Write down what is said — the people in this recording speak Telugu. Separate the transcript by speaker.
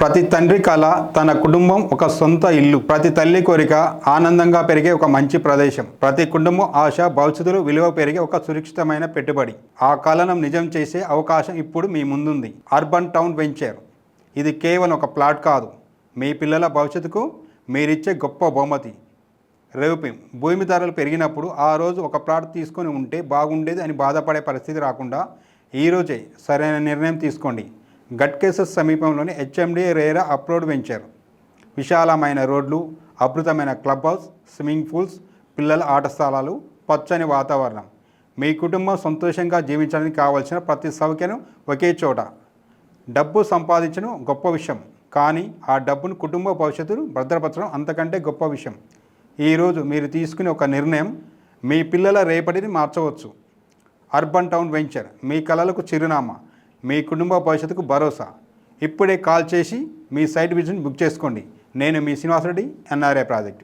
Speaker 1: ప్రతి తండ్రి కల తన కుటుంబం ఒక సొంత ఇల్లు. ప్రతి తల్లి కోరిక ఆనందంగా పెరిగే ఒక మంచి ప్రదేశం. ప్రతి కుటుంబం ఆశ భవిష్యత్తులో విలువ పెరిగే ఒక సురక్షితమైన పెట్టుబడి. ఆ కలను నిజం చేసే అవకాశం ఇప్పుడు మీ ముందుంది. Urban town venture. ఇది కేవలం ఒక ప్లాట్ కాదు, మీ పిల్లల భవిష్యత్తుకు మీరిచ్చే గొప్ప బహుమతి. రేపు భూమి ధరలు పెరిగినప్పుడు ఆ రోజు ఒక ప్లాట్ తీసుకొని ఉంటే బాగుండేది అని బాధపడే పరిస్థితి రాకుండా ఈరోజే సరైన నిర్ణయం తీసుకోండి. గట్కేసస్ సమీపంలోని హెచ్ఎండి రేరా అప్రోడ్ వెంచర్. విశాలమైన రోడ్లు, అద్భుతమైన క్లబ్ హౌస్, స్విమ్మింగ్ పూల్స్, పిల్లల ఆట స్థలాలు, పచ్చని వాతావరణం. మీ కుటుంబం సంతోషంగా జీవించడానికి కావాల్సిన ప్రతి సౌకర్యం ఒకే చోట. డబ్బు సంపాదించడం గొప్ప విషయం, కానీ ఆ డబ్బును కుటుంబ భవిష్యత్తును భద్రపరచడం అంతకంటే గొప్ప విషయం. ఈరోజు మీరు తీసుకునే ఒక నిర్ణయం మీ పిల్లల రేపటిని మార్చవచ్చు. అర్బన్ టౌన్ వెంచర్ మీ కలలకు చిరునామా, మీ కుటుంబ భవిష్యత్తుకు భరోసా. ఇప్పుడే కాల్ చేసి మీ సైట్ విజిట్ బుక్ చేసుకోండి. నేను మీ శ్రీనివాసరెడ్డి, ఎన్ఆర్ఐ ప్రాజెక్ట్.